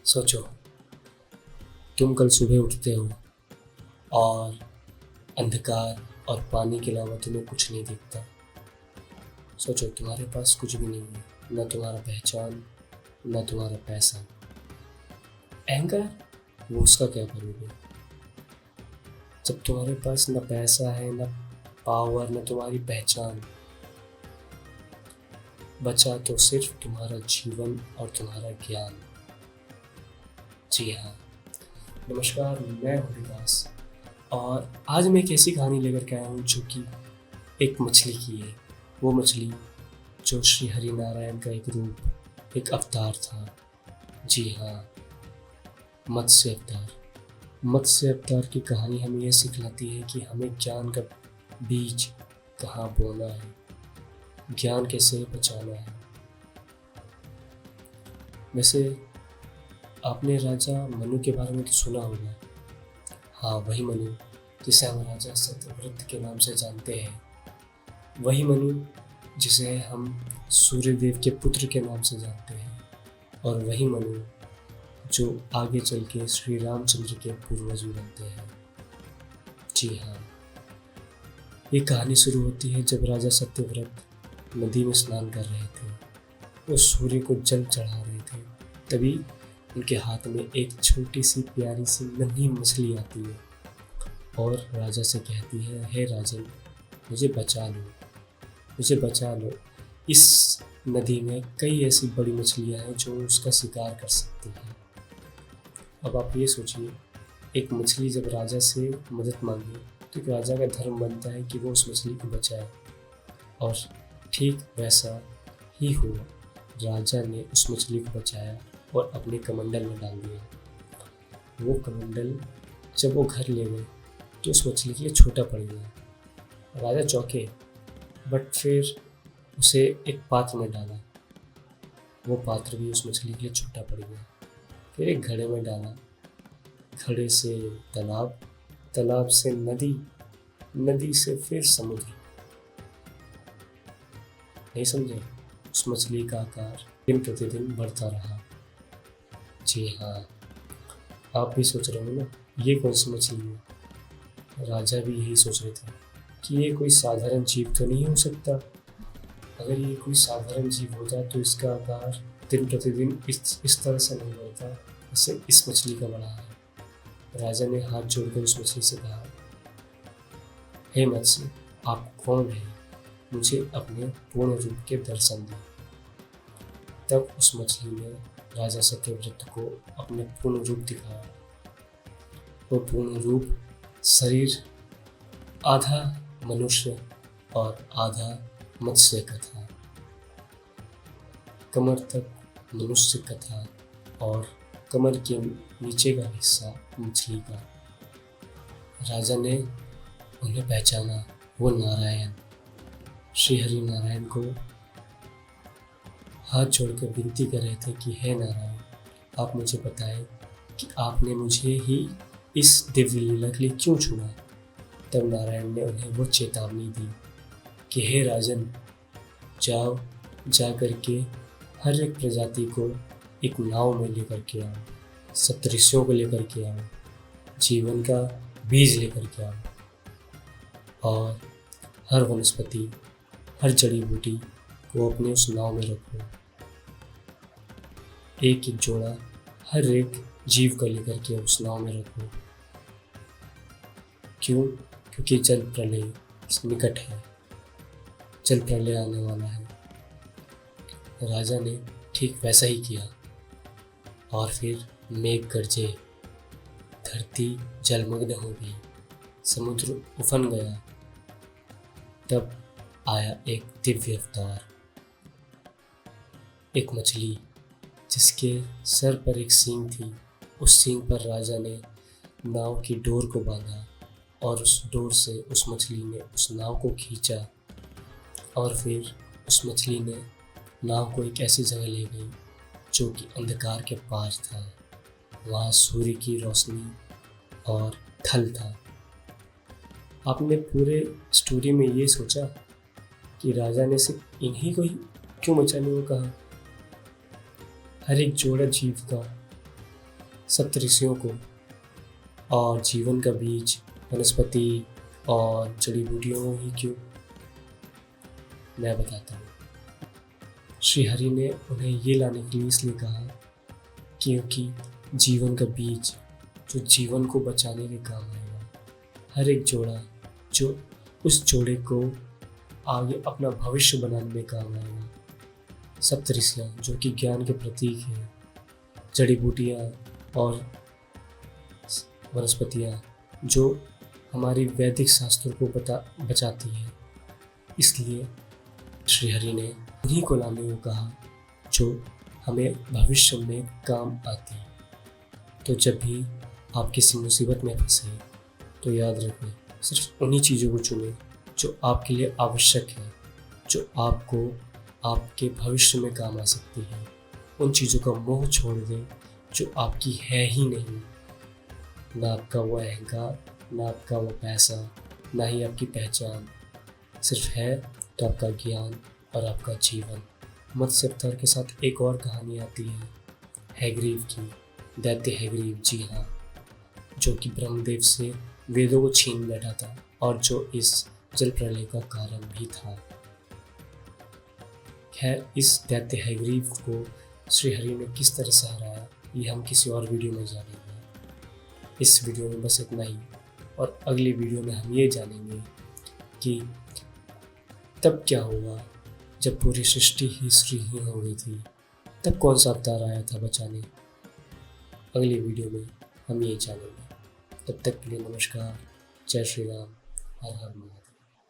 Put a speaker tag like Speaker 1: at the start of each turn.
Speaker 1: सोचो, तुम कल सुबह उठते हो और अंधकार और पानी के अलावा तुम्हें कुछ नहीं दिखता। सोचो, तुम्हारे पास कुछ भी नहीं है, न तुम्हारा पहचान, न तुम्हारा पैसा। अहंकार, वो उसका क्या करोगे जब तुम्हारे पास न पैसा है, न पावर, न तुम्हारी पहचान। बचा तो सिर्फ तुम्हारा जीवन और तुम्हारा ज्ञान। जी हाँ, नमस्कार, मैं हूँ विकास और आज मैं एक ऐसी कहानी लेकर के आया हूँ जो कि एक मछली की है। वो मछली जो श्री हरि नारायण का एक रूप, एक अवतार था। जी हाँ, मत्स्य अवतार। मत्स्य अवतार की कहानी हमें यह सिखलाती है कि हमें ज्ञान का बीज कहाँ बोना है, ज्ञान कैसे बचाना है। वैसे आपने राजा मनु के बारे में तो सुना होगा। हाँ, वही मनु जिसे हम राजा सत्यव्रत के नाम से जानते हैं। वही मनु जिसे हम सूर्यदेव के पुत्र के नाम से जानते हैं। और वही मनु जो आगे चल के श्री रामचंद्र के पूर्वज बनते हैं। जी हाँ, ये कहानी शुरू होती है जब राजा सत्यव्रत नदी में स्नान कर रहे थे। वो सूर्य को जल चढ़ा रहे थे। तभी उनके हाथ में एक छोटी सी प्यारी सी नन्ही मछली आती है और राजा से कहती है, हे राजन, मुझे बचा लो, मुझे बचा लो। इस नदी में कई ऐसी बड़ी मछलियाँ हैं जो उसका शिकार कर सकती हैं। अब आप ये सोचिए, एक मछली जब राजा से मदद मांगे तो एक राजा का धर्म बनता है कि वो उस मछली को बचाए। और ठीक वैसा ही हुआ। राजा ने उस मछली को बचाया और अपने कमंडल में डाल दिया। वो कमंडल जब वो घर ले गए तो उस मछली के लिए छोटा पड़ गया। राजा चौंके, बट फिर उसे एक पात्र में डाला। वो पात्र भी उस मछली के लिए छोटा पड़ गया। फिर एक घड़े में डाला, घड़े से तालाब, तालाब से नदी, नदी से फिर समुद्र। नहीं समझे? उस मछली का आकार दिन प्रतिदिन बढ़ता रहा। जी हाँ, आप भी सोच रहे हो ना, ये कौन सी मछली है? राजा भी यही सोच रहे थे कि ये कोई साधारण जीव तो नहीं हो सकता। अगर ये कोई साधारण जीव होता तो इसका आकार दिन प्रतिदिन इस तरह से नहीं बढ़ता जैसे इस मछली का बढ़ा है। राजा ने हाथ जोड़कर उस मछली से कहा, हे मत्स्य, आप कौन हैं? मुझे अपने पूर्ण रूप के दर्शन दें। तब उस मछली ने राजा सत्यव्रत को अपने पूर्ण रूप दिखाया। वो पूर्ण रूप शरीर आधा मनुष्य और आधा मत्स्य का था। कमर तक मनुष्य का था और कमर के नीचे का हिस्सा मछली का। राजा ने उन्हें पहचाना। वो नारायण, श्री हरि नारायण को हाथ जोड़कर विनती कर रहे थे कि हे नारायण, आप मुझे बताएं कि आपने मुझे ही इस दिव्य लीला के लिए क्यों चुना। तब नारायण ने उन्हें वो चेतावनी दी कि हे राजन, जाओ, जा कर के हर एक प्रजाति को एक नाव में लेकर के आओ, सप्तऋषियों को लेकर के आओ, जीवन का बीज लेकर के आओ और हर वनस्पति, हर जड़ी बूटी को अपने उस नाव में रखो। एक एक जोड़ा हर एक जीव को लेकर के उस नाव में रखो। क्यों? क्योंकि जल प्रलय निकट है, जल प्रलय आने वाला है। राजा ने ठीक वैसा ही किया और फिर मेघ गरजे, धरती जलमग्न हो गई, समुद्र उफन गया। तब आया एक दिव्य अवतार, एक मछली जिसके सर पर एक सींग थी। उस सींग पर राजा ने नाव की डोर को बांधा और उस डोर से उस मछली ने उस नाव को खींचा और फिर उस मछली ने नाव को एक ऐसी जगह ले गई जो कि अंधकार के पार था। वहाँ सूर्य की रोशनी और थल था। आपने पूरे स्टोरी में ये सोचा कि राजा ने सिर्फ इन्हीं को ही क्यों बचाने को कहा? हर एक जोड़ा जीव का सप्तऋषियों को और जीवन का बीज वनस्पति और जड़ी बूटियों ही क्यों? मैं बताता हूँ। श्री हरि ने उन्हें ये लाने के लिए इसलिए कहा क्योंकि जीवन का बीज जो जीवन को बचाने के काम आएगा, हर एक जोड़ा जो उस जोड़े को आगे अपना भविष्य बनाने में काम आएगा, सप्तऋषियाँ जो कि ज्ञान के प्रतीक हैं, जड़ी बूटियाँ और वनस्पतियाँ जो हमारी वैदिक शास्त्रों को बचाती हैं। इसलिए श्री हरि ने उन्हीं को लाने को कहा जो हमें भविष्य में काम आती है। तो जब भी आप किसी मुसीबत में फंसे तो याद रखें, सिर्फ उन्हीं चीज़ों को चुनें जो आपके लिए आवश्यक है, जो आपको आपके भविष्य में काम आ सकती है। उन चीज़ों का मोह छोड़ दें जो आपकी है ही नहीं, ना आपका वो अहंकार, ना आपका वो पैसा, ना ही आपकी पहचान। सिर्फ है तो आपका ज्ञान और आपका जीवन। मत्स्य अवतार के साथ एक और कहानी आती है हैग्रीव की, दैत्य हैग्रीव, जी हाँ, जो कि ब्रह्मदेव से वेदों को छीन बैठा था और जो इस जल प्रलय का कारण भी था। खैर, इस दैत्य हैग्रीव को श्री हरि ने किस तरह से हराया ये हम किसी और वीडियो में जानेंगे। इस वीडियो में बस इतना ही, और अगली वीडियो में हम ये जानेंगे कि तब क्या हुआ जब पूरी सृष्टि ही श्रीहीन हो गई थी, तब कौन सा अवतार आया था बचाने। अगली वीडियो में हम ये जानेंगे। तब तक के लिए नमस्कार, जय श्री राम, हर हर महादेव।